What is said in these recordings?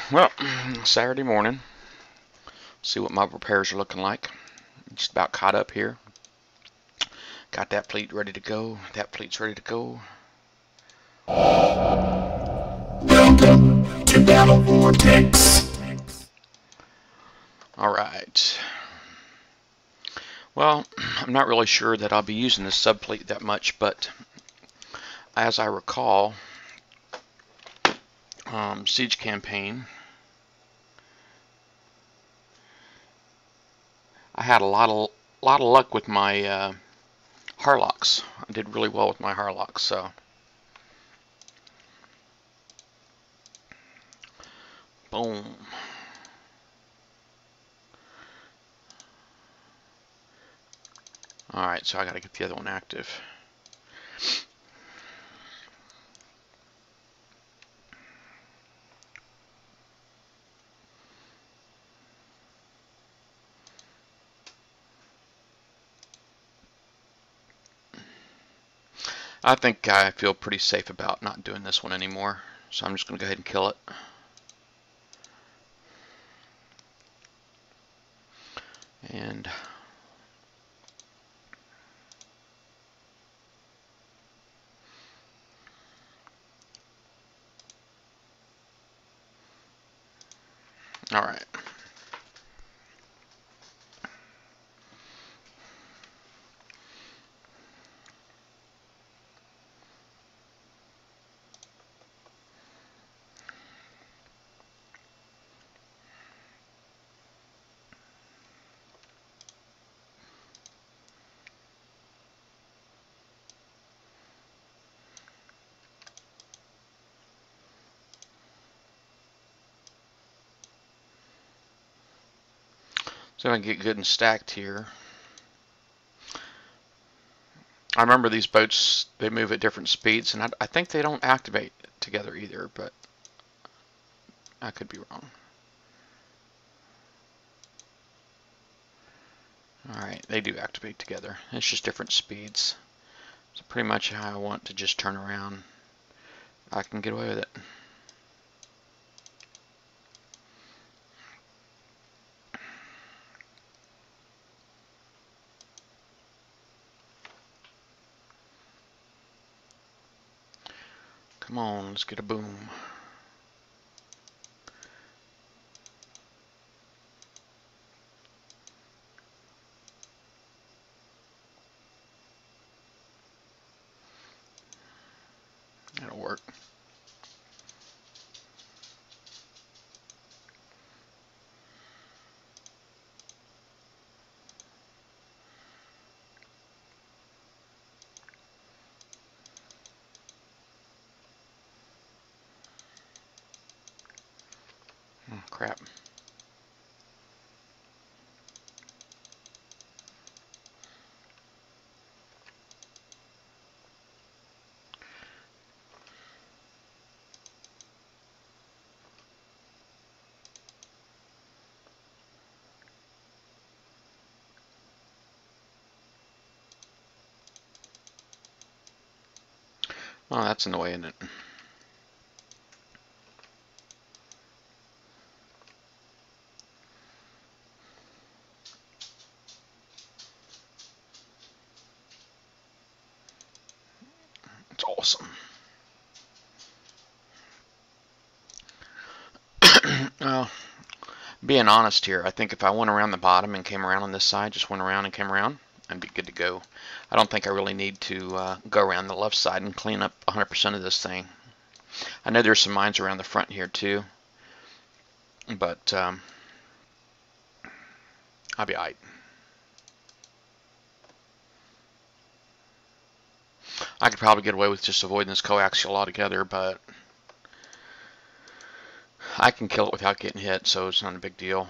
Well, Saturday morning. See what my repairs are looking like. Just about caught up here. Got that pleat ready to go. That pleat's ready to go. Welcome to Battle Vortex. Alright. Well, I'm not really sure that I'll be using this subpleat that much, but as I recall, Siege Campaign, I had a lot of luck with my Harlocks. I did really well with my Harlocks, so boom. Alright, so I gotta get the other one active. I think I feel pretty safe about not doing this one anymore, so I'm just gonna go ahead and kill it. And alright. So I can get good and stacked here. I remember these boats, they move at different speeds, and I think they don't activate together either, but I could be wrong. Alright, they do activate together. It's just different speeds. So pretty much how I want to just turn around, I can get away with it. Come on, let's get a boom. That'll work. Oh, crap. Oh, that's in the way, isn't it? It's awesome. Well, being honest here, I think if I went around the bottom and came around on this side, just went around and came around, I'd be good to go. I don't think I really need to go around the left side and clean up 100% of this thing. I know there's some mines around the front here too, but I'll be alright. I could probably get away with just avoiding this coaxial altogether, but I can kill it without getting hit, so it's not a big deal.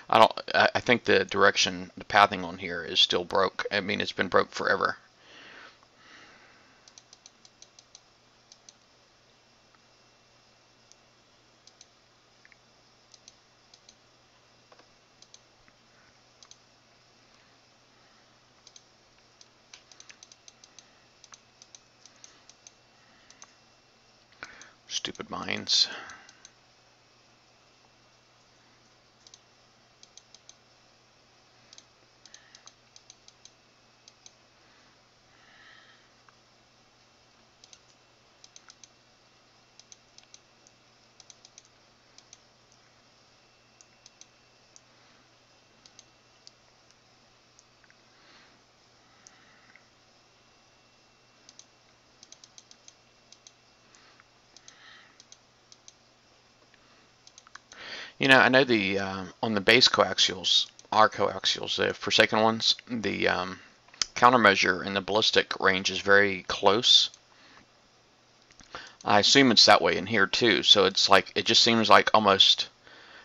I think the direction, the pathing on here is still broke. I mean, it's been broke forever. Stupid mines. You know, I know the on the base coaxials, our coaxials, the Forsaken ones, the countermeasure and the ballistic range is very close. I assume it's that way in here too. So it's like, it just seems like almost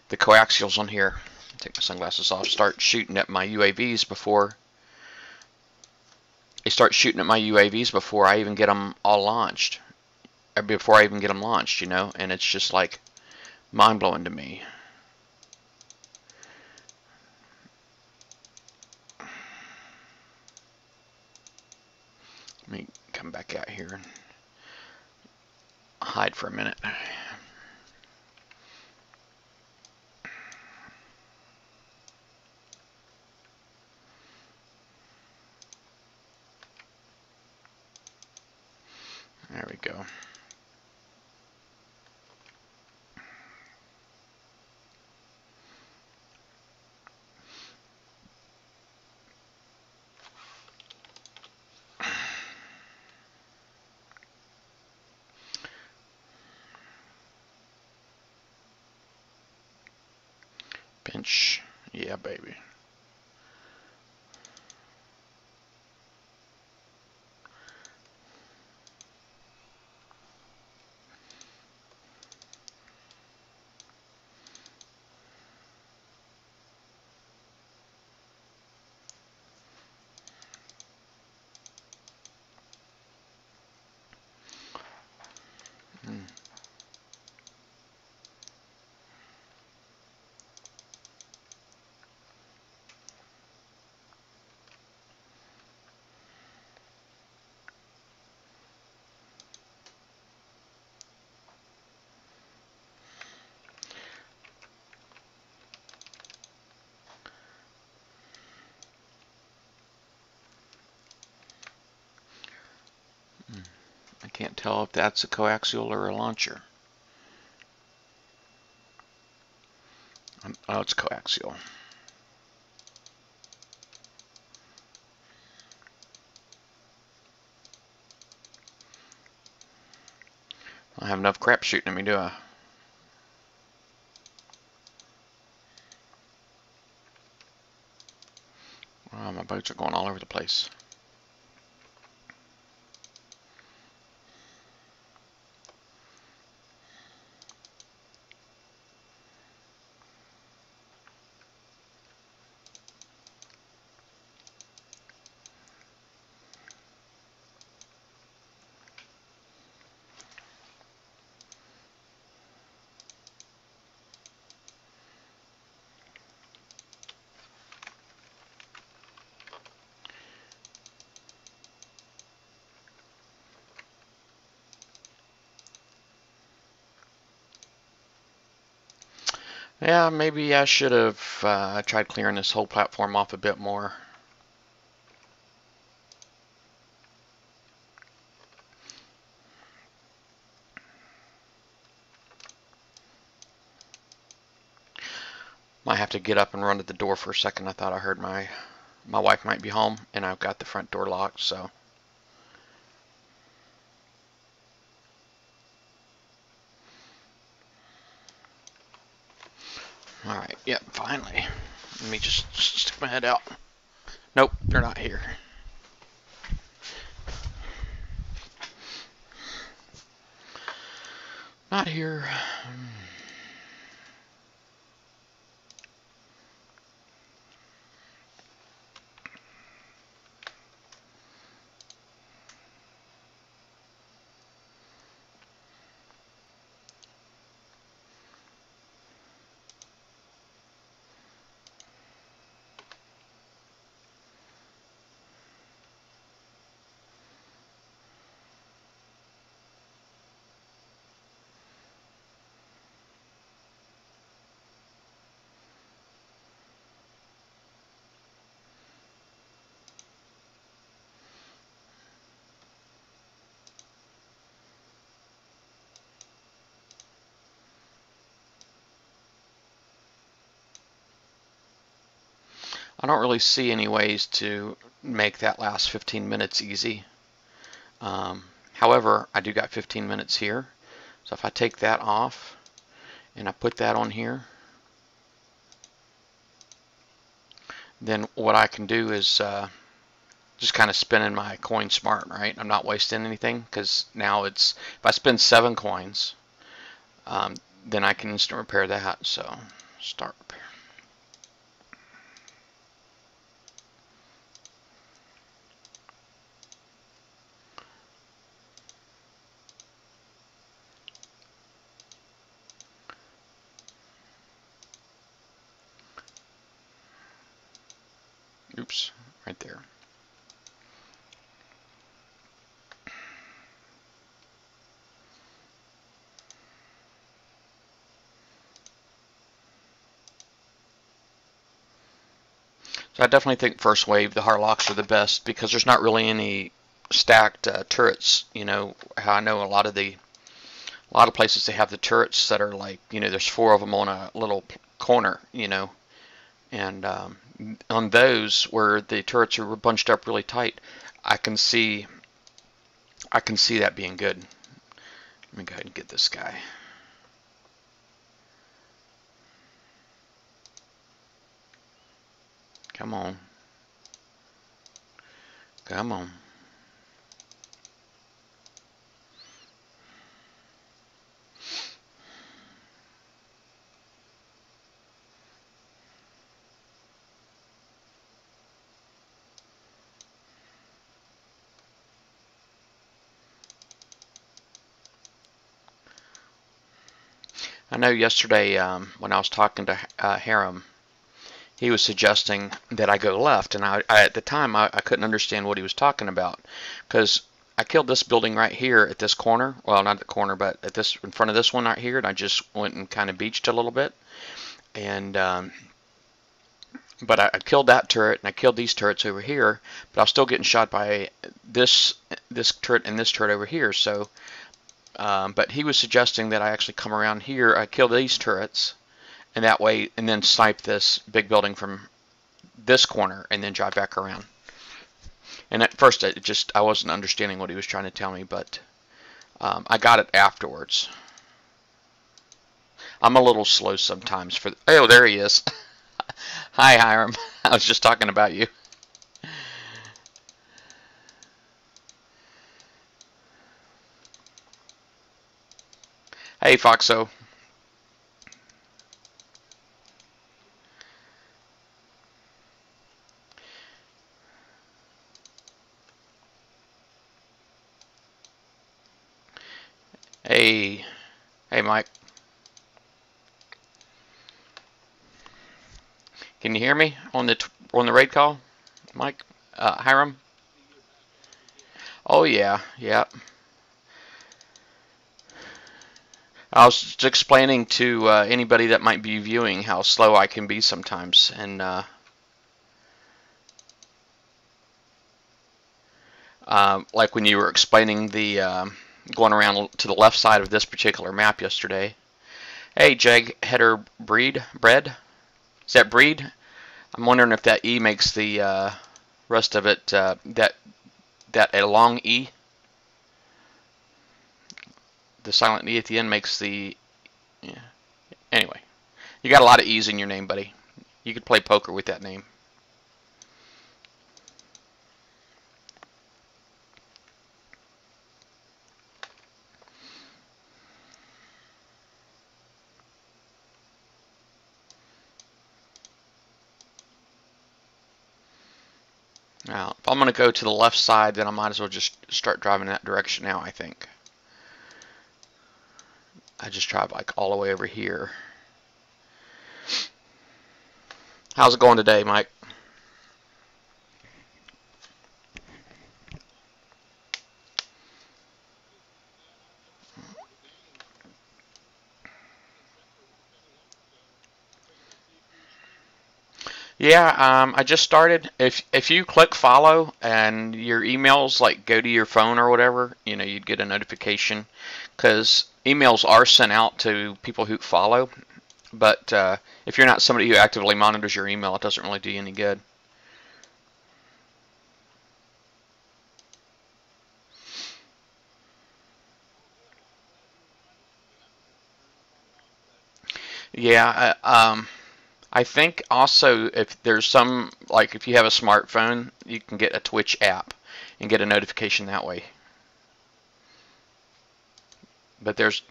the coaxials on here, take my sunglasses off, start shooting at my UAVs before I even get them all launched, or before I even get them launched, you know, and it's just like mind-blowing to me. Let me come back out here and hide for a minute. There we go. Pinch. Yeah, baby. I can't tell if that's a coaxial or a launcher. Oh, it's coaxial. I don't have enough crap shooting at me, do I? Oh, my boats are going all over the place. Yeah, maybe I should have tried clearing this whole platform off a bit more. Might have to get up and run to the door for a second. I thought I heard my wife might be home, and I've got the front door locked, so. Alright, yep, finally. Let me just stick my head out. Nope, they're not here. Not here. I don't really see any ways to make that last 15 minutes easy. However, I do got 15 minutes here. So if I take that off and I put that on here, then what I can do is just kind of spinning my coin smart, right? I'm not wasting anything, because now it's, if I spend 7 coins, then I can instant repair that. So start repair. Oops, right there. So I definitely think first wave, the Harlocks are the best, because there's not really any stacked turrets. You know how I know a lot of places they have the turrets that are like, you know, there's 4 of them on a little corner, you know, and on those where the turrets are bunched up really tight, I can see that being good. Let me go ahead and get this guy. Come on. Come on. I know yesterday when I was talking to Harem, he was suggesting that I go left, and I at the time I couldn't understand what he was talking about, because I killed this building right here at this corner. Well, not the corner, but at this, in front of this one right here, and I just went and kind of beached a little bit, and but I killed that turret, and I killed these turrets over here, but I was still getting shot by this turret and this turret over here. So, but he was suggesting that I actually come around here, I kill these turrets, and that way, and then snipe this big building from this corner, and then drive back around. And at first, I wasn't understanding what he was trying to tell me, but I got it afterwards. I'm a little slow sometimes. Oh, there he is. Hi, Hiram. I was just talking about you. Hey, Foxo. Hey, Mike. Can you hear me on the raid call, Mike? Hiram? Oh yeah, yeah. I was just explaining to anybody that might be viewing how slow I can be sometimes, and like when you were explaining the going around to the left side of this particular map yesterday. Hey, Jagheader Breed? Is that Breed? I'm wondering if that E makes the rest of it, that a long E, the silent E at the end makes the, yeah. Anyway, you got a lot of E's in your name, buddy. You could play poker with that name. Now, if I'm going to go to the left side, then I might as well just start driving that direction now, I think. I just drive like all the way over here. How's it going today, Mike? Yeah, I just started. If you click follow and your emails like go to your phone or whatever, you know, you'd get a notification, because emails are sent out to people who follow. But if you're not somebody who actively monitors your email, it doesn't really do you any good. Yeah, I think also if there's some, like if you have a smartphone, you can get a Twitch app and get a notification that way. But there's,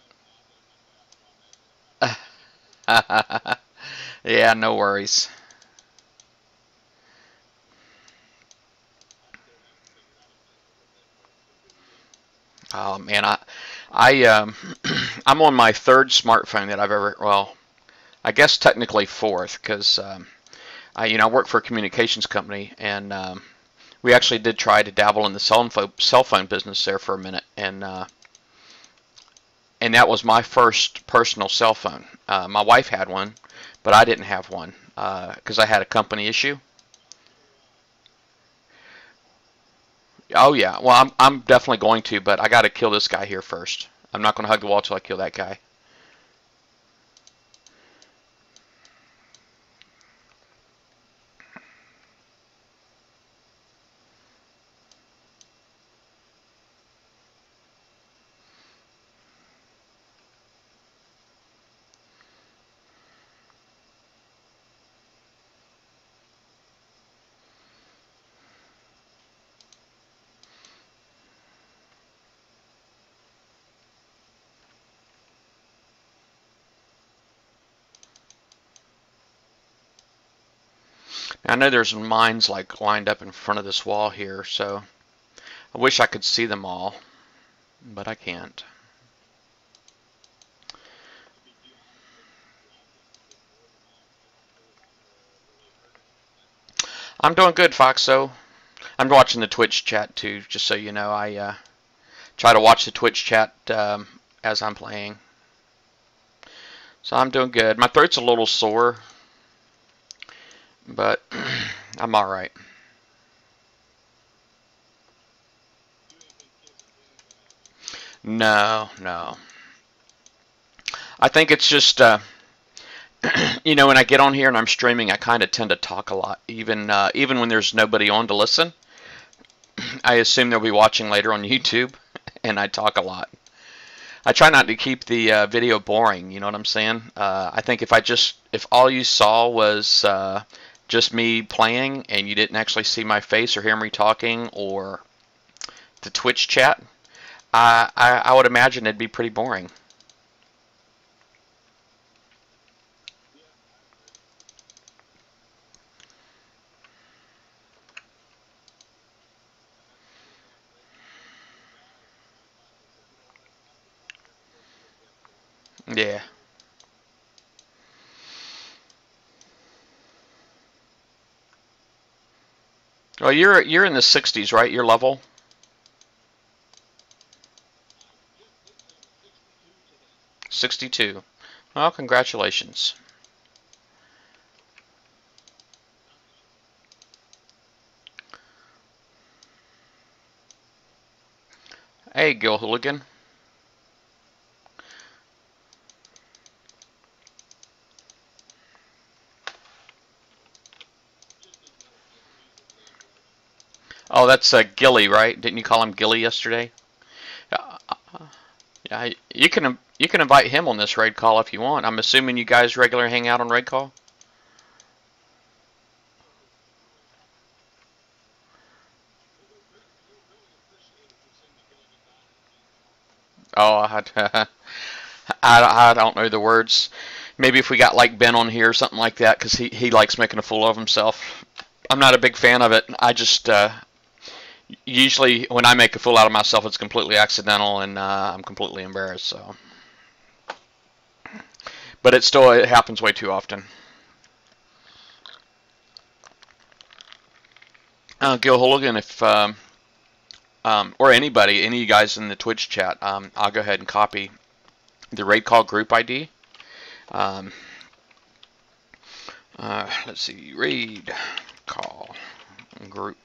yeah, no worries. Oh man, I'm on my third smartphone that I've ever, well, I guess technically fourth, because I work for a communications company, and we actually did try to dabble in the cell phone business there for a minute, and that was my first personal cell phone. My wife had one, but I didn't have one because I had a company issue. Oh yeah, well I'm definitely going to, but I got to kill this guy here first. I'm not going to hug the wall till I kill that guy. I know there's mines like lined up in front of this wall here, so I wish I could see them all, but I can't. I'm doing good, Foxo. I'm watching the Twitch chat too, just so you know. I try to watch the Twitch chat as I'm playing. So I'm doing good. My throat's a little sore, but I'm all right. No, no. I think it's just, when I get on here and I'm streaming, I kind of tend to talk a lot, even when there's nobody on to listen. I assume they'll be watching later on YouTube, and I talk a lot. I try not to keep the video boring. You know what I'm saying? I think if all you saw was just me playing and you didn't actually see my face or hear me talking or the Twitch chat, I would imagine it'd be pretty boring. Yeah. Well, you're in the 60s, right? Your level? today. 62. Well, congratulations. Hey, Gil Hooligan. Oh, that's Gilly, right? Didn't you call him Gilly yesterday? Uh, yeah, you can invite him on this raid call if you want. I'm assuming you guys regularly hang out on raid call. Oh, I don't know the words. Maybe if we got like Ben on here or something like that, because he likes making a fool of himself. I'm not a big fan of it. I just usually when I make a fool out of myself, it's completely accidental, and I'm completely embarrassed. So, but it happens way too often. Gil Hooligan, if or anybody, any of you guys in the Twitch chat, I'll go ahead and copy the raid call group ID. Um, let's see, raid call group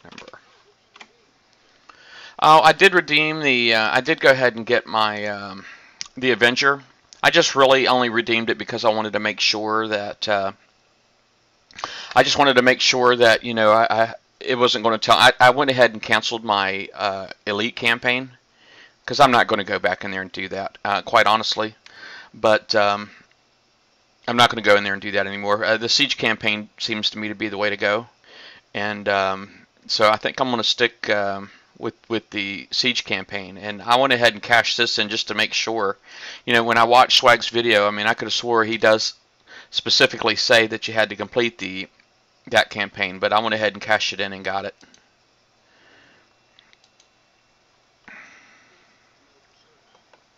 number. Oh, I did redeem the. I did go ahead and get my the Avenger. I just really only redeemed it because I wanted to make sure that. I just wanted to make sure that it wasn't going to tell. I went ahead and canceled my Elite campaign because I'm not going to go back in there and do that, quite honestly. But I'm not going to go in there and do that anymore. The siege campaign seems to me to be the way to go, and so I think I'm going to stick with the siege campaign. And I went ahead and cashed this in just to make sure. You know, when I watched Swag's video, I mean, I could have swore he does specifically say that you had to complete that campaign, but I went ahead and cashed it in and got it.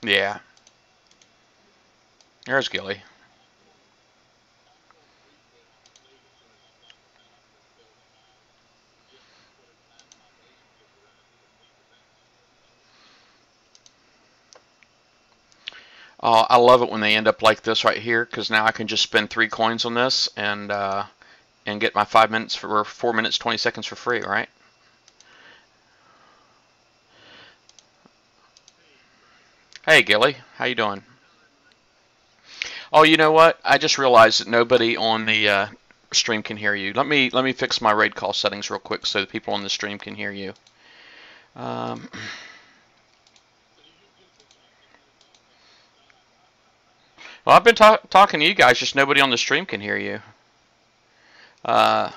Yeah. There's Gilly. Oh, I love it when they end up like this right here, because now I can just spend 3 coins on this and get my 5 minutes for 4 minutes 20 seconds for free, right? Hey Gilly, how you doing? Oh, you know what? I just realized that nobody on the stream can hear you. Let me fix my raid call settings real quick so the people on the stream can hear you. Well, I've been talking to you guys, just nobody on the stream can hear you. All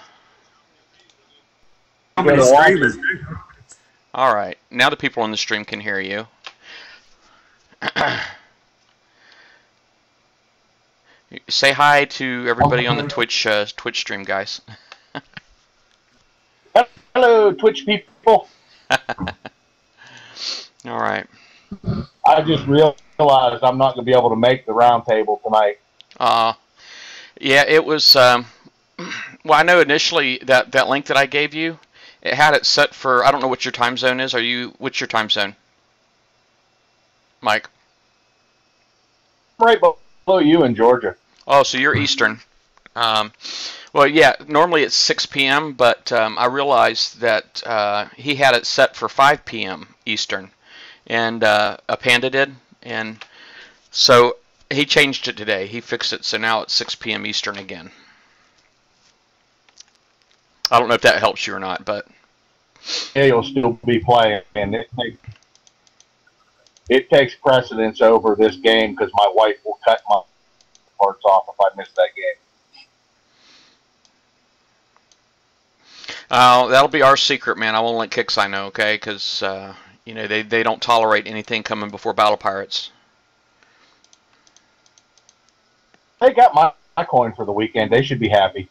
right, now the people on the stream can hear you. Say hi to everybody on the Twitch stream, guys. Hello, Twitch people. All right. I just realized I'm not going to be able to make the round table tonight. Yeah, it was. Well, I know initially that link that I gave you, it had it set for. I don't know what your time zone is. What's your time zone, Mike? Right below you in Georgia. Oh, so you're Eastern. Well, yeah, normally it's 6 p.m., but I realized that he had it set for 5 p.m. Eastern, and a Panda did, and so he changed it today. He fixed it, so now it's 6 p.m. Eastern again. I don't know if that helps you or not, but Yeah, you'll still be playing, and it takes precedence over this game because my wife will cut my parts off if I miss that game. That'll be our secret, man. I won't let Kix I know, okay? Because you know they don't tolerate anything coming before Battle Pirates. They got my coin for the weekend. They should be happy.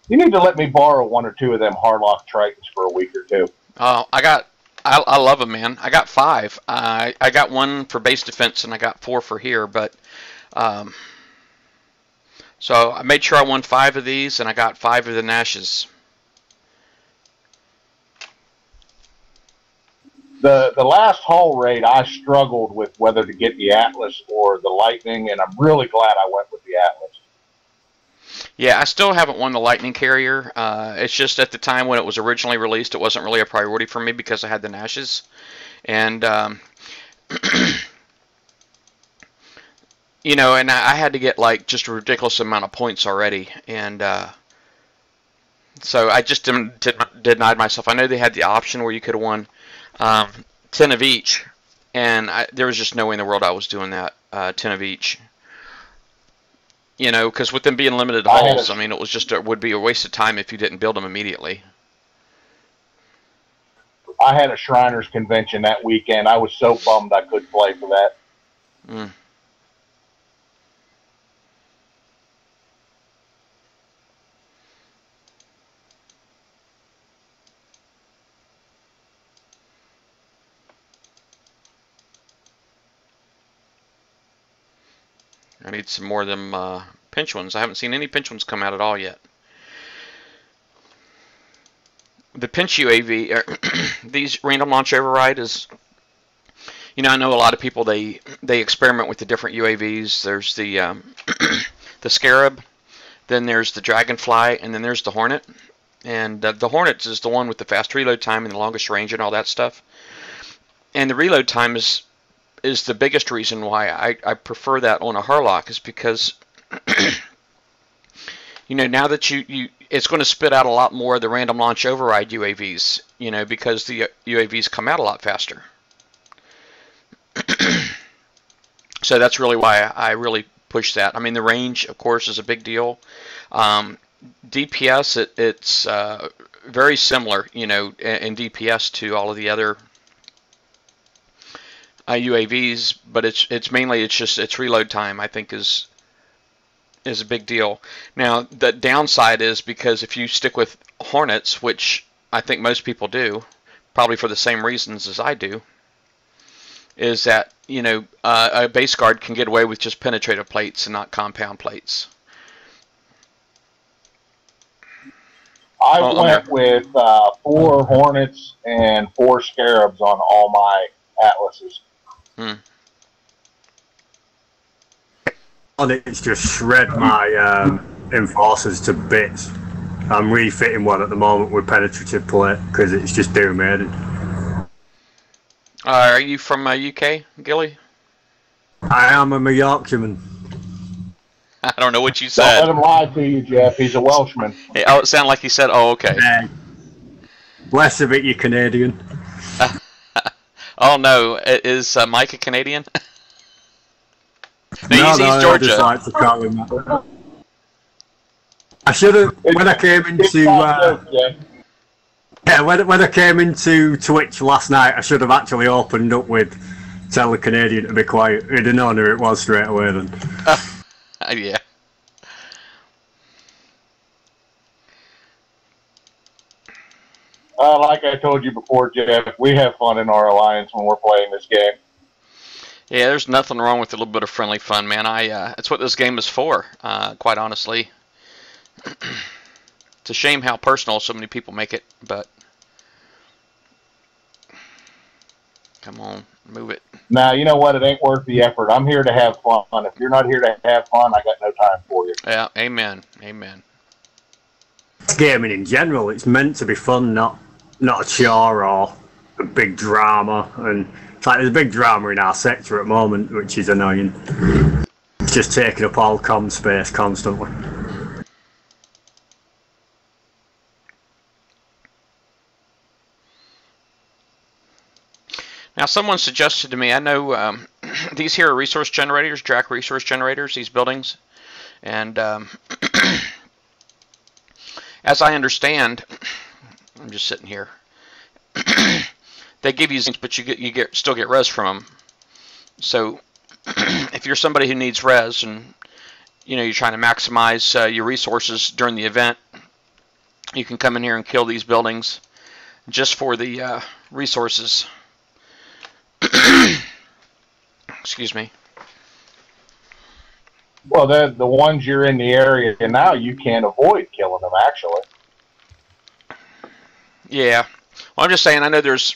You need to let me borrow 1 or 2 of them Harlock Tritons for a week or 2. Oh, I love them, man. I got 5. I got 1 for base defense and I got 4 for here, but so I made sure I won 5 of these and I got 5 of the Nashes. The last hull raid, I struggled with whether to get the Atlas or the Lightning, and I'm really glad I went with the Atlas. Yeah, I still haven't won the Lightning Carrier. It's just at the time when it was originally released, it wasn't really a priority for me because I had the Nashes. And, you know, and I had to get, like, just a ridiculous amount of points already. And so I just denied myself. I know they had the option where you could have won 10 of each. And there was just no way in the world I was doing that, 10 of each. You know, because with them being limited hulls, I mean, it was just would be a waste of time if you didn't build them immediately. I had a Shriners convention that weekend. I was so bummed I couldn't play for that. Mm. I need some more of them pinch ones. I haven't seen any pinch ones come out at all yet. The pinch UAV, these random launch override is, you know, I know a lot of people, they experiment with the different UAVs. There's the the Scarab, then there's the Dragonfly, and then there's the Hornet. And the Hornet is the one with the fast reload time and the longest range and all that stuff. And the reload time is is the biggest reason why I prefer that on a Harlock, is because you know, now that it's going to spit out a lot more of the random launch override UAVs, you know, because the UAVs come out a lot faster. So that's really why I really push that. I mean, the range, of course, is a big deal. DPS, it's very similar, you know, in DPS to all of the other UAVs, but it's mainly it's reload time, I think, is a big deal. Now, the downside is, because if you stick with Hornets, which I think most people do, probably for the same reasons as I do, is that, you know, a base guard can get away with just penetrative plates and not compound plates. I went with 4 Hornets and 4 Scarabs on all my Atlases. It's just shred my enforcers to bits. I'm refitting one at the moment with penetrative plate because it's just doom-maiden. Are you from UK, Gilly? I am a Yorkshireman. I don't know what you Don't said. let him lie to you, Jeff. He's a Welshman. Oh, it sounded like he said, "Oh, okay." Less of it, you Canadian. Oh no, is Mike a Canadian? No, he's Georgia. I just like to call him that. I should have, when I came into when I came into Twitch last night, I should have actually opened up with "Tell the Canadian to be quiet." He'd have known who it was straight away then. Yeah. Like I told you before, Jeff, we have fun in our alliance when we're playing this game. Yeah, there's nothing wrong with a little bit of friendly fun, man. It's what this game is for, quite honestly. It's a shame how personal so many people make it, but come on, move it. Now, you know what? It ain't worth the effort. I'm here to have fun. If you're not here to have fun, I got no time for you. Yeah, amen, amen. Gaming in general, it's meant to be fun, not a chore or a big drama. And it's like there's a big drama in our sector at the moment, which is annoying. It's just taking up all comm space constantly. Now, someone suggested to me, I know these here are resource generators, Drac resource generators, these buildings. And as I understand, I'm just sitting here, they give you things, but you still get res from them. So if you're somebody who needs res and you know you're trying to maximize your resources during the event, you can come in here and kill these buildings just for the resources. Excuse me. Well, the ones you're in the area and now, you can't avoid killing them, actually. Yeah. Well, I'm just saying, I know there's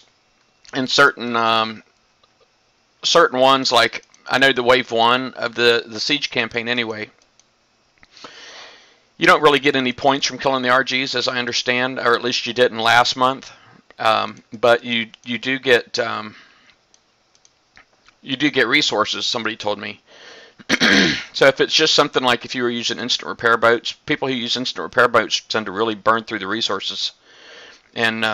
in certain certain ones, like I know the wave 1 of the siege campaign anyway, you don't really get any points from killing the RGs, as I understand, or at least you didn't last month. But you do get resources, somebody told me. So if it's just something like if you were using instant repair boats, people who use instant repair boats tend to really burn through the resources. And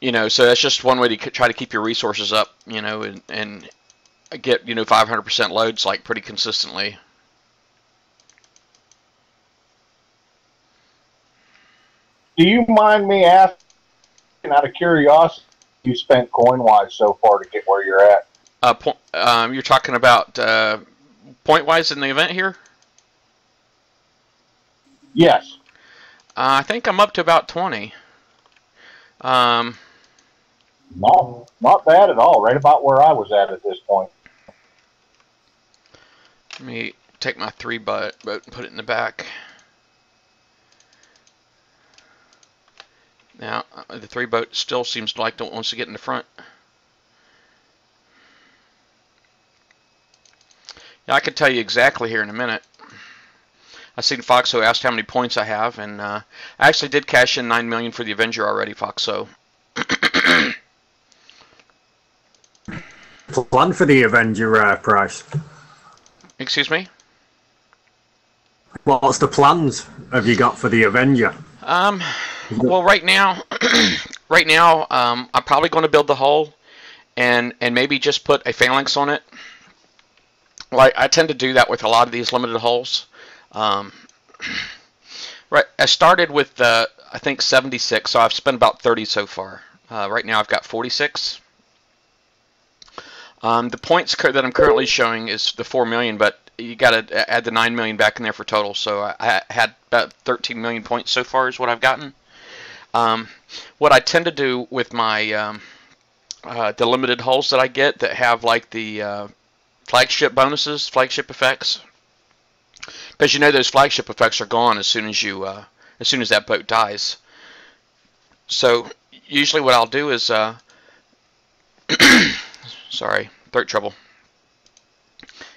you know, so that's just one way to try to keep your resources up, you know, and get, you know, 500% loads like pretty consistently. Do you mind me asking, out of curiosity, you spent coin-wise so far to get where you're at? You're talking about point-wise in the event here? Yes. I think I'm up to about 20. Not bad at all. Right about where I was at this point. Let me take my 3 boat and put it in the back. Now, the 3 boat still seems like don't wants to get in the front. Yeah, I can tell you exactly here in a minute. I seen Foxo asked how many points I have, and I actually did cash in 9 million for the Avenger already, Foxo. plan for the Avenger Price? Excuse me? What's the plans have you got for the Avenger? Well, right now, I'm probably going to build the hull and maybe just put a phalanx on it. Well, I tend to do that with a lot of these limited hulls. Right, I started with I think 76, so I've spent about 30 so far. Right now, I've got 46. The points that I'm currently showing is the 4 million, but you got to add the 9 million back in there for total. So I had about 13 million points so far is what I've gotten. What I tend to do with my the limited hulls that I get that have like the flagship bonuses, flagship effects, because you know those flagship effects are gone as soon as you as soon as that boat dies. So usually what I'll do is sorry, throat trouble.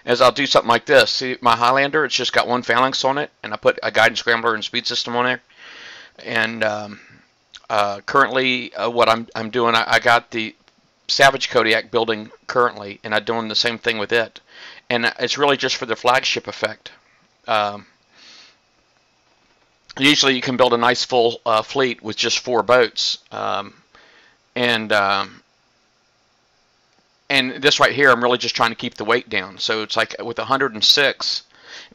As I'll do something like this. See my Highlander, it's just got one phalanx on it, and I put a guidance scrambler and speed system on there. And currently, what I'm doing, I got the Savage Kodiak building currently, and I'm doing the same thing with it. And it's really just for the flagship effect. Usually, you can build a nice full fleet with just 4 boats, and this right here, I'm really just trying to keep the weight down. So it's like with 106,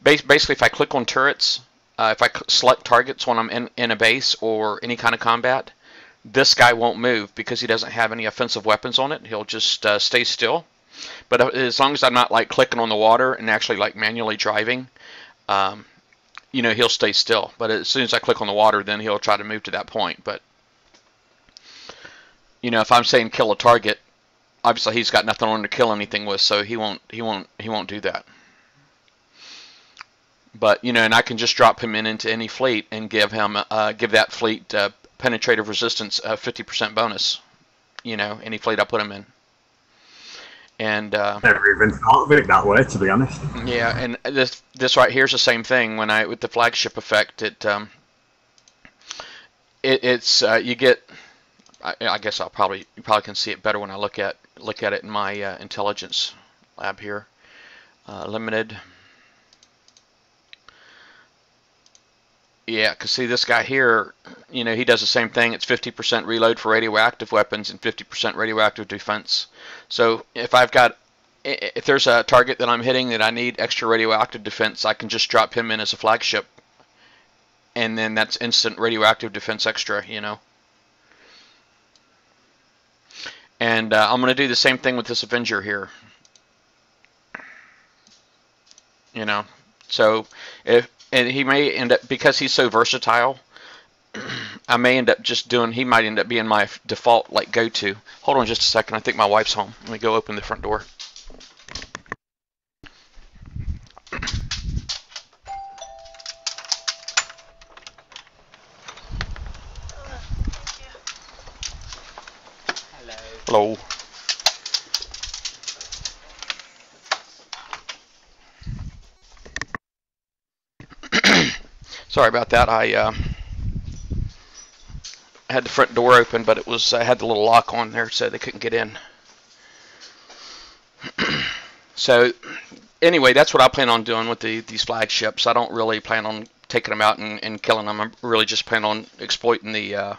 basically if I click on turrets, if I select targets when I'm in a base or any kind of combat, this guy won't move because he doesn't have any offensive weapons on it. He'll just stay still. But as long as I'm not like clicking on the water and actually like manually driving, you know, he'll stay still. But as soon as I click on the water, then he'll try to move to that point. But you know, if I'm saying kill a target, obviously he's got nothing on to kill anything with, so he won't do that. But you know, and I can just drop him into any fleet and give him give that fleet penetrative resistance 50% bonus. You know, any fleet I put him in. And never even thought of it that way, to be honest. Yeah, and this right here is the same thing. When with the flagship effect, it's you get. I guess you probably can see it better when I look at it in my intelligence lab here. Limited. Yeah, because see this guy here, you know, he does the same thing. It's 50% reload for radioactive weapons and 50% radioactive defense. So if there's a target that I'm hitting that I need extra radioactive defense, I can just drop him in as a flagship, and then that's instant radioactive defense extra, you know. And I'm going to do the same thing with this Avenger here. You know, so and he may end up, because he's so versatile, I may end up just doing, he might end up being my default like go-to. Hold on just a second, I think my wife's home. Let me go open the front door. Hello. Sorry about that. I had the front door open, but I had the little lock on there, so they couldn't get in. So anyway, that's what I plan on doing with these flagships. I don't really plan on taking them out and killing them. I'm really just plan on exploiting the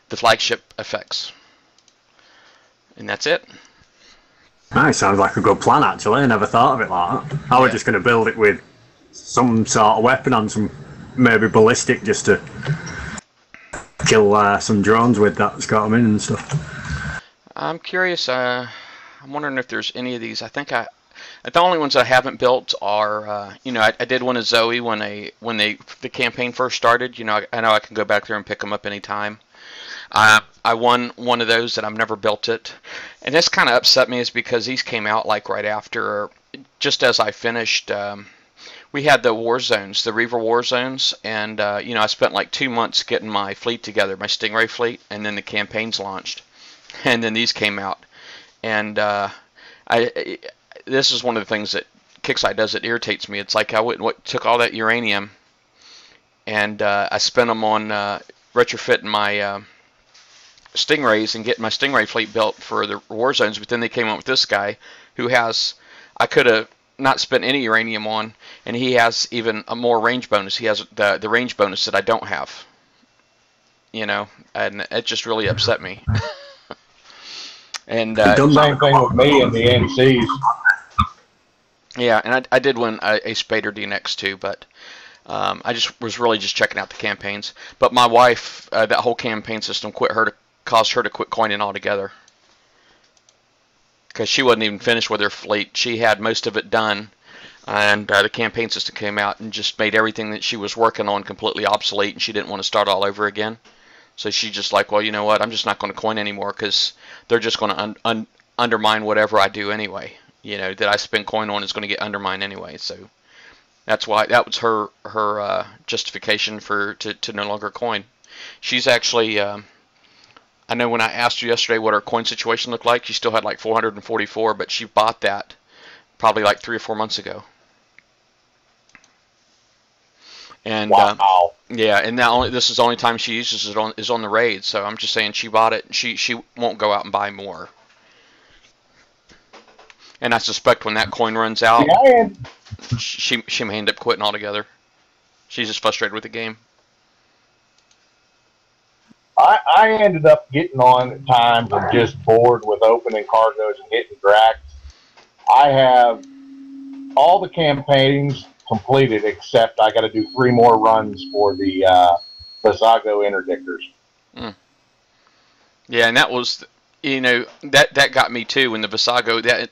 flagship effects. And that's it. Nice, sounds like a good plan actually. I never thought of it like that. I was just going to build it with some sort of weapon on some, maybe ballistic, just to kill some drones with that's got them in and stuff. I'm curious. I'm wondering if there's any of these. I think the only ones I haven't built are, you know, I did one of Zoe when the campaign first started. You know, I know I can go back there and pick them up anytime. I won one of those, and I've never built it. And this kind of upset me, is because these came out like right after, just as I finished. We had the war zones, the Reaver war zones, and you know, I spent like 2 months getting my fleet together, my Stingray fleet, and then the campaigns launched, and then these came out. And this is one of the things that Kixeye does that irritates me. It's like I took all that uranium, and I spent them on retrofitting my stingrays and getting my stingray fleet built for the war zones, but then they came up with this guy who has, I could have not spent any uranium on, and he has even a more range bonus. He has the range bonus that I don't have, you know, and it just really upset me. And same thing with me and the NCs. Yeah, and I did win a Spader DNX too, but I just was really just checking out the campaigns. But my wife, that whole campaign system caused her to quit coining altogether, because she wasn't even finished with her fleet. She had most of it done, and the campaign system came out and just made everything that she was working on completely obsolete, and she didn't want to start all over again. So she just like, well, you know what? I'm just not going to coin anymore, because they're just going to undermine whatever I do anyway. You know, that I spend coin on is going to get undermined anyway. So that's why that was her justification to no longer coin. She's actually, I know when I asked her yesterday what her coin situation looked like, she still had like 444, but she bought that probably like 3 or 4 months ago. And wow. Yeah, and now this is the only time she uses it is on the raid. So I'm just saying she bought it. She won't go out and buy more. And I suspect when that coin runs out, she may end up quitting altogether. She's just frustrated with the game. I ended up getting on at times and just bored with opening cargoes and hitting Drax. I have all the campaigns completed except I got to do 3 more runs for the Visago interdictors. Mm. Yeah, and that was, you know, that got me too when the Visago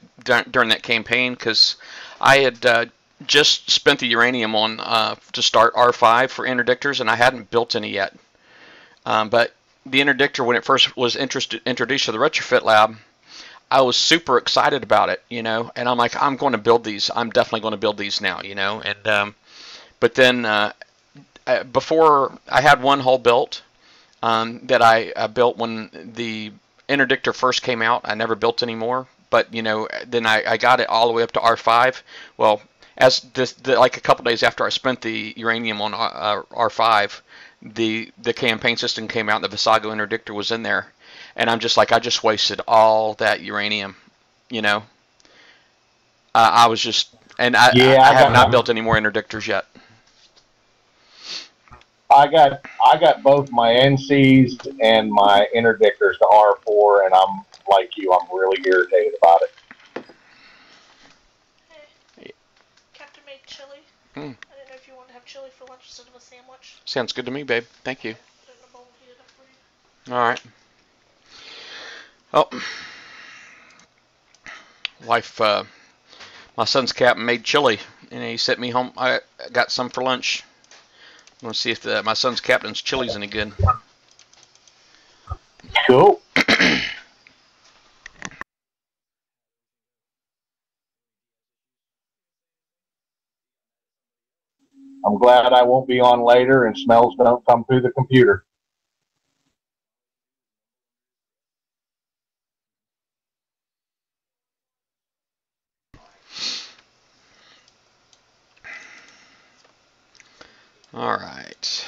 during that campaign, because I had just spent the uranium on to start R5 for interdictors, and I hadn't built any yet. But the interdictor, when it first was introduced to the retrofit lab, I was super excited about it, you know, and I'm like, I'm going to build these. I'm definitely going to build these now, you know. And but then before I had one hull built that I built when the interdictor first came out. I never built any more, but you know, then I got it all the way up to R5. Well, as like a couple days after I spent the uranium on R5, the campaign system came out and the Visago interdictor was in there, and I'm just like, I just wasted all that uranium, you know. I was just, and I have not built any more interdictors yet. I got both my NCs and my interdictors to R4, and I'm like you, I'm really irritated about it. Hey, Captain made chili. I didn't know if you wanted to have chili for lunch instead of a sandwich. Sounds good to me, babe. Thank you. Put it in a bowl and heat it up for you. All right. Oh, wife, my son's captain made chili, and he sent me home. I got some for lunch. I'm gonna see if my son's captain's chili's any good. Cool. I'm glad I won't be on later and smells don't come through the computer. All right.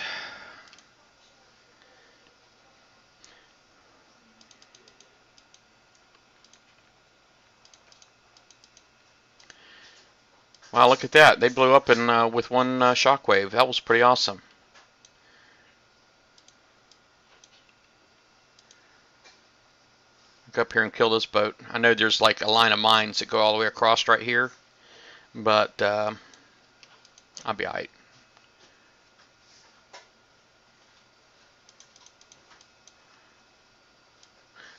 Wow, look at that. They blew up in with one shockwave. That was pretty awesome. Go up here and kill this boat. I know there's like a line of mines that go all the way across right here, but I'll be alright.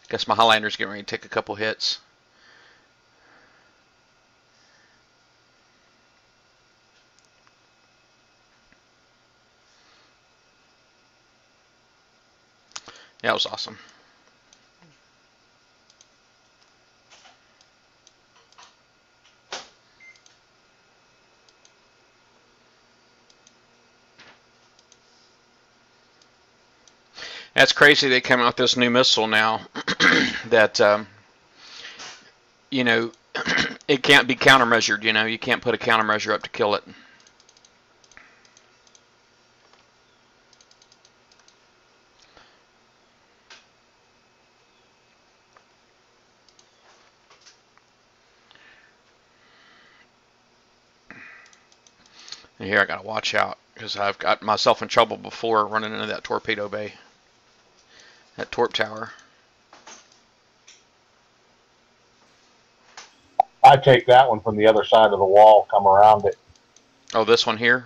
Guess my Highlander's getting ready to take a couple hits. Yeah, that was awesome. That's crazy. They came out with this new missile now that, you know, it can't be countermeasured. You know, you can't put a countermeasure up to kill it. Here I gotta watch out because I've got myself in trouble before running into that torpedo bay, that torp tower. I take that one from the other side of the wall, come around it. Oh, this one here?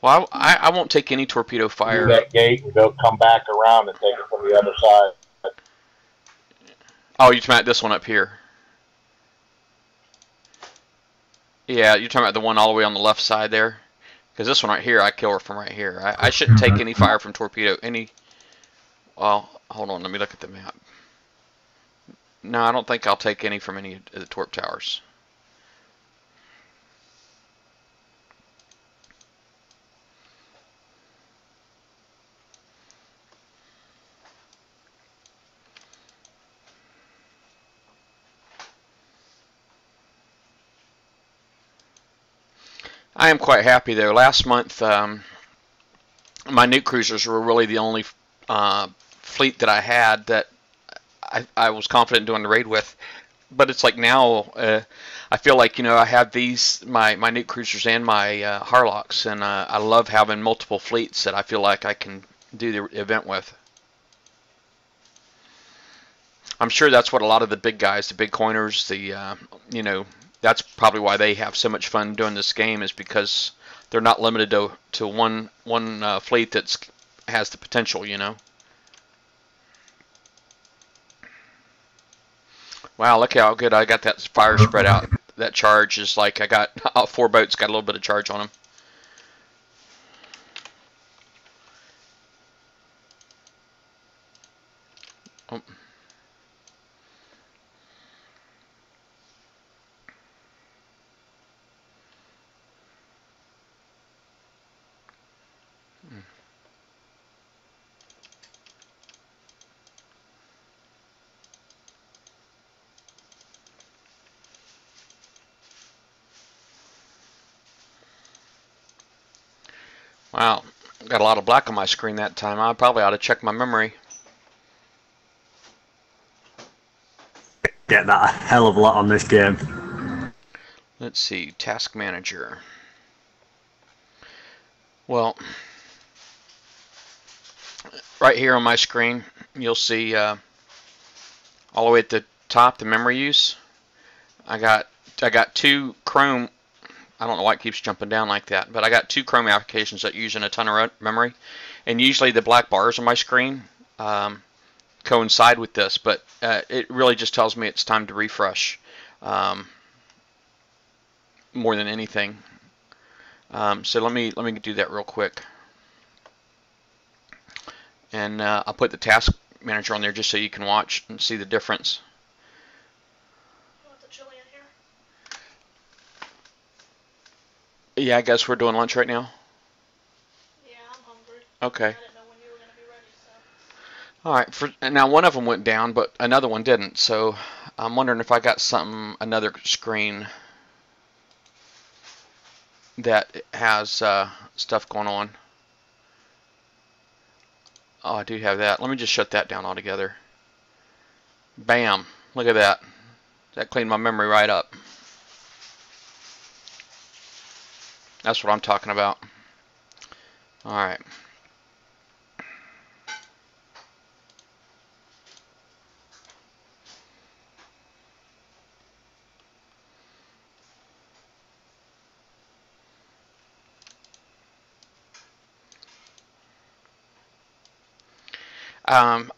Well, I won't take any torpedo fire. Do that gate and go come back around and take it from the other side. Oh, you're talking about this one up here? Yeah, you're talking about the one all the way on the left side there? Because this one right here, I kill her from right here. I shouldn't take any fire from torpedo. Well, hold on, let me look at the map. No, I don't think I'll take any from any of the torp towers. I am quite happy though. Last month, my nuke cruisers were really the only fleet that I had that I was confident doing the raid with. But it's like now, I feel like, you know, I have these, my nuke cruisers and my Harlocks, and I love having multiple fleets that I feel like I can do the event with. I'm sure that's what a lot of the big guys, the big coiners, the, you know, that's probably why they have so much fun doing this game, is because they're not limited to one fleet that has the potential, you know. Wow, look how good I got that fire spread out. That charge is like I got 4 boats, got a little bit of charge on them. Oh. Wow, got a lot of black on my screen that time. I probably ought to check my memory. Get that a hell of a lot on this game. Let's see, task manager. Well, right here on my screen, you'll see all the way at the top, the memory use. I got 2 Chrome. I don't know why it keeps jumping down like that, but I got 2 Chrome applications that use a ton of memory, and usually the black bars on my screen coincide with this, but it really just tells me it's time to refresh more than anything. So let me do that real quick, and I'll put the task manager on there just so you can watch and see the difference. Yeah, I guess we're doing lunch right now. Yeah, I'm hungry. Okay. I didn't know when you were going to be ready, so. All right. Now one of them went down, but another one didn't. So I'm wondering if I got another screen that has stuff going on. Oh, I do have that. Let me just shut that down altogether. Bam! Look at that. That cleaned my memory right up. That's what I'm talking about. All right.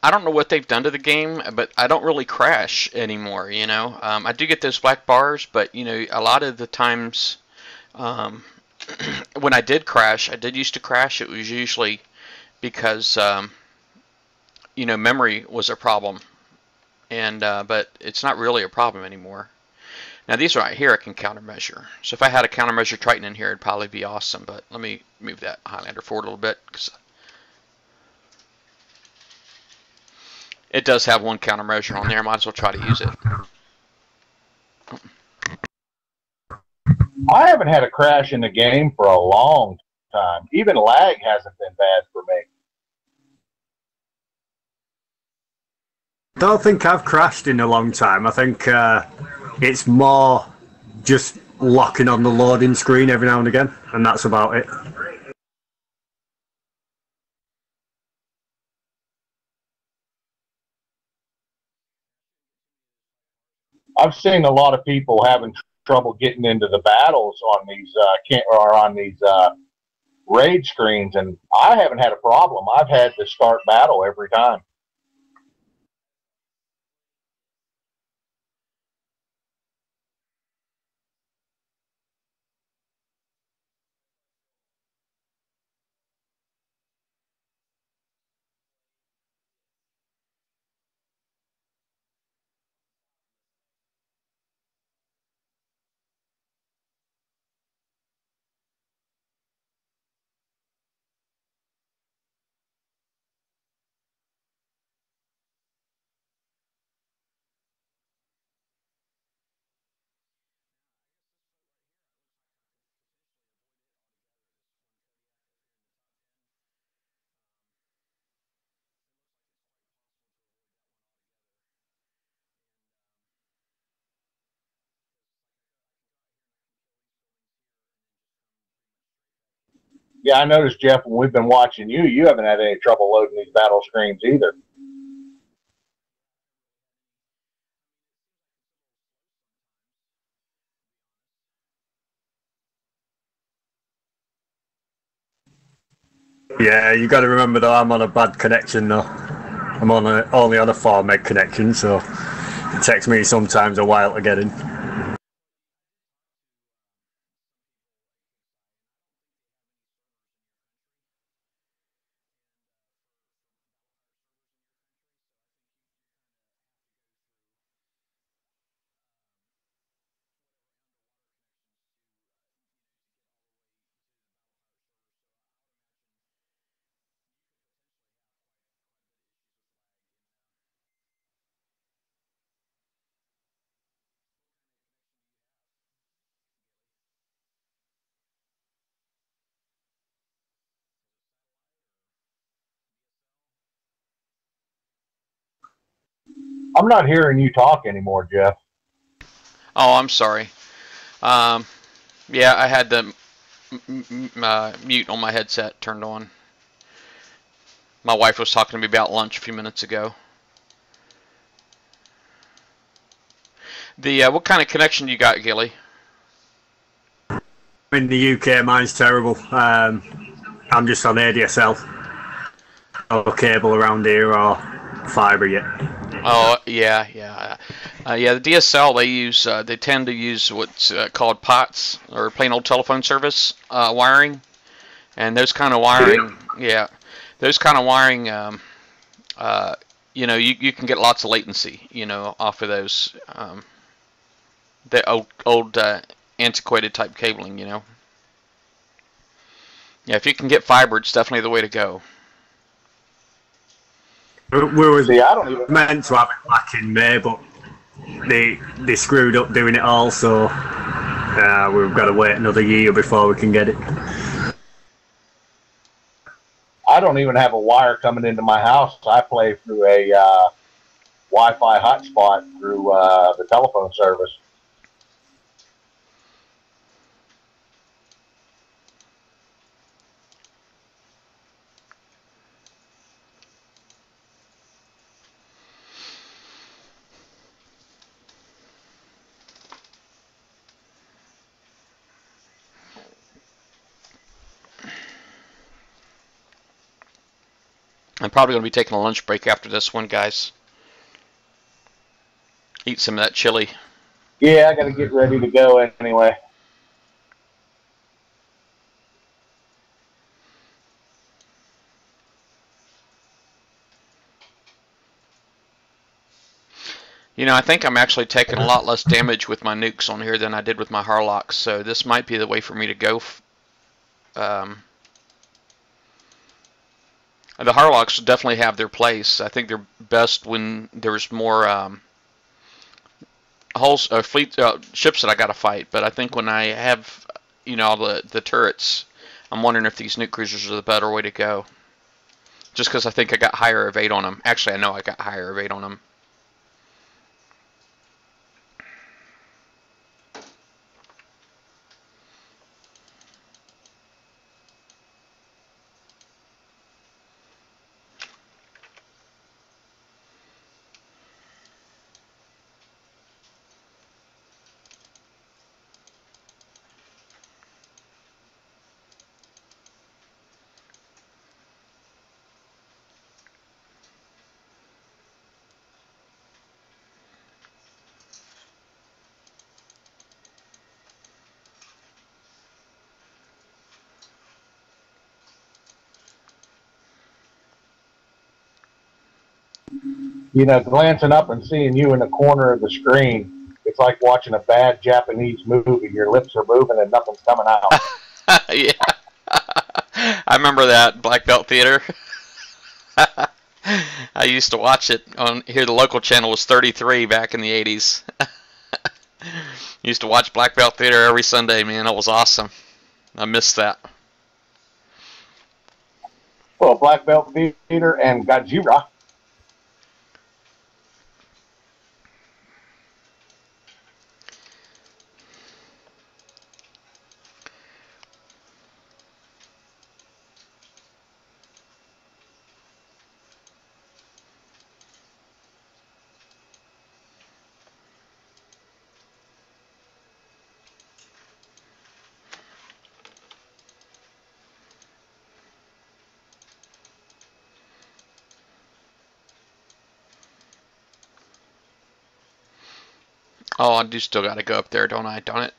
I don't know what they've done to the game, but I don't really crash anymore, you know. I do get those black bars, but, you know, a lot of the times when I did used to crash, it was usually because, you know, memory was a problem. And but it's not really a problem anymore. Now these right here I can countermeasure. So if I had a countermeasure Triton in here, it'd probably be awesome. But let me move that Highlander forward a little bit, because it does have one countermeasure on there. Might as well try to use it. I haven't had a crash in the game for a long time. Even lag hasn't been bad for me. Don't think I've crashed in a long time. I think it's more just locking on the loading screen every now and again, and that's about it. I've seen a lot of people having trouble getting into the battles on these raid screens, and I haven't had a problem. I've had to start battle every time. Yeah, I noticed, Jeff, when we've been watching you, you haven't had any trouble loading these battle screens either. Yeah, you got to remember though, I'm on a bad connection though. I'm only on a 4 meg connection, so it takes me sometimes a while to get in. I'm not hearing you talk anymore, Jeff. Oh, I'm sorry. Yeah, I had the mute on my headset turned on. My wife was talking to me about lunch a few minutes ago. What kind of connection you got, Gilly? In the UK, mine's terrible. I'm just on ADSL. No cable around here or fibre yet. Oh yeah. The DSL they tend to use what's called POTS, or plain old telephone service wiring, and those kind of wiring, those kind of wiring, you can get lots of latency, off of those, the old antiquated type cabling, Yeah, if you can get fiber, it's definitely the way to go. We were meant to have it back in May, but they screwed up doing it all, so we've got to wait another year before we can get it. I don't even have a wire coming into my house. I play through a Wi-Fi hotspot through the telephone service. I'm probably going to be taking a lunch break after this one, guys. Eat some of that chili. Yeah, I got to get ready to go anyway. I think I'm actually taking a lot less damage with my nukes on here than I did with my Harlocks, so this might be the way for me to go. The Harlocks definitely have their place. I think they're best when there's more ships that I got to fight. But I think when I have, all the turrets, I'm wondering if these nuke cruisers are the better way to go. Just because I think I got higher evade on them. Actually, I know I got higher evade on them. you know, glancing up and seeing you in the corner of the screen, it's like watching a bad Japanese movie. Your lips are moving and nothing's coming out. Yeah. I remember that Black Belt Theater. I used to watch it on here. The local channel was 33 back in the 80s. Used to watch Black Belt Theater every Sunday, man. It was awesome. I missed that. Well, Black Belt Theater and Gajira. Oh, I do still got to go up there, don't I? Darn it.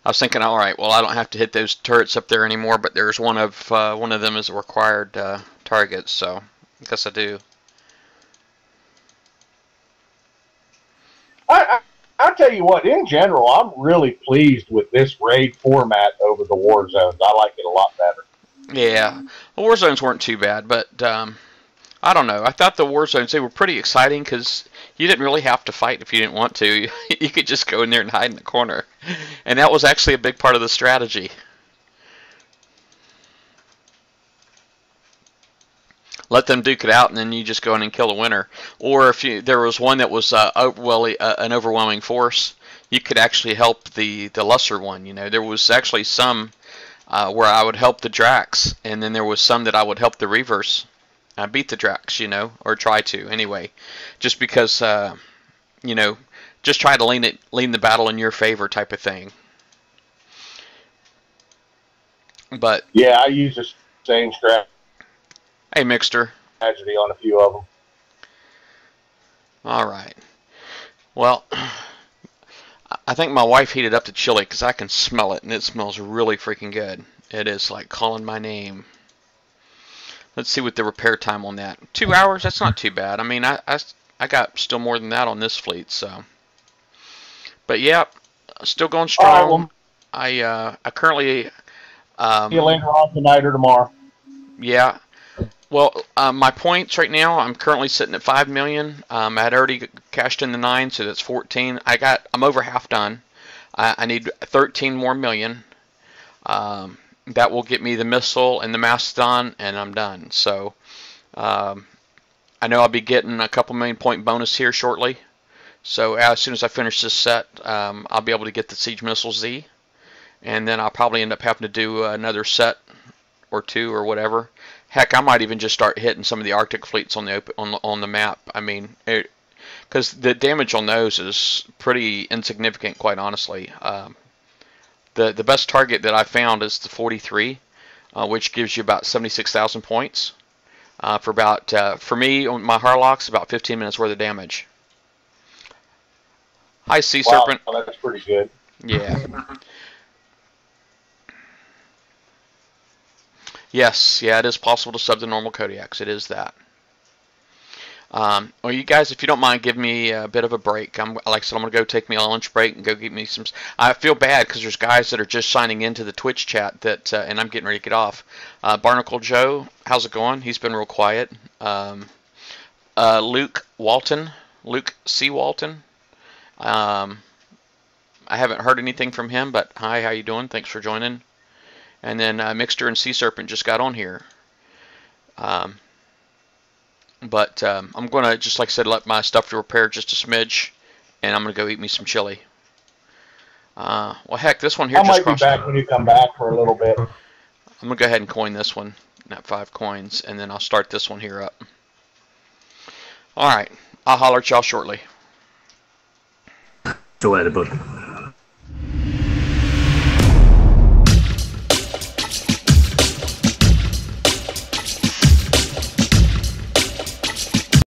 I was thinking, all right, well, I don't have to hit those turrets up there anymore, but there's one of them is a required target, so I guess I do. I'll tell you what, in general, I'm really pleased with this raid format over the war zones. I like it a lot better. Yeah, the war zones weren't too bad, but I don't know. I thought the war zones, they were pretty exciting because you didn't really have to fight if you didn't want to. You could just go in there and hide in the corner. And that was actually a big part of the strategy. Let them duke it out, and then you just go in and kill the winner. Or if there was one that was an overwhelming force, you could actually help the lesser one. You know, there was actually some where I would help the Drax, and then there was some that I would help the reverse. Beat the Drax, you know, or try to anyway, just because you know, just try to lean the battle in your favor type of thing. But yeah, I use the same strategy. Hey, Mixter. On a few of them. All right. Well, I think my wife heated up the chili because I can smell it, and it smells really freaking good. It is like calling my name. Let's see what the repair time on that. 2 hours? That's not too bad. I mean, I got still more than that on this fleet, so. But yeah, still going strong. I currently. See you later on tonight or tomorrow. Yeah. Well, my points right now, I'm currently sitting at 5 million. I had already cashed in the 9, so that's 14. I'm over half done. I need 13 more million. That will get me the missile and the Mastodon, and I'm done. So, I know I'll be getting a couple million point bonus here shortly. So as soon as I finish this set, I'll be able to get the Siege Missile Z, and then I'll probably end up having to do another set or two or whatever. Heck, I might even just start hitting some of the Arctic fleets on the map. I mean, because the damage on those is pretty insignificant, quite honestly. The best target that I found is the 43, which gives you about 76,000 points for about for me on my Harlocks about 15 minutes worth of damage. Hi, Sea Serpent. Wow, that's pretty good. Yeah. Yes, yeah, it is possible to sub the normal Kodiaks. It is that. Well, you guys, if you don't mind, give me a bit of a break. Like I said, I'm going to go take me a lunch break and go get me some. I feel bad because there's guys that are just signing into the Twitch chat that, and I'm getting ready to get off. Barnacle Joe, how's it going? He's been real quiet. Luke C. Walton. I haven't heard anything from him, but hi, how you doing? Thanks for joining. And then Mixter and Sea Serpent just got on here. But I'm going to, just like I said, let my stuff to repair just a smidge, and I'm going to go eat me some chili. Well, heck, this one here just crossed. I might be back when you come back for a little bit. I'm going to go ahead and coin this one, not 5 coins, and then I'll start this one here up. All right, I'll holler at y'all shortly. See you later, bud.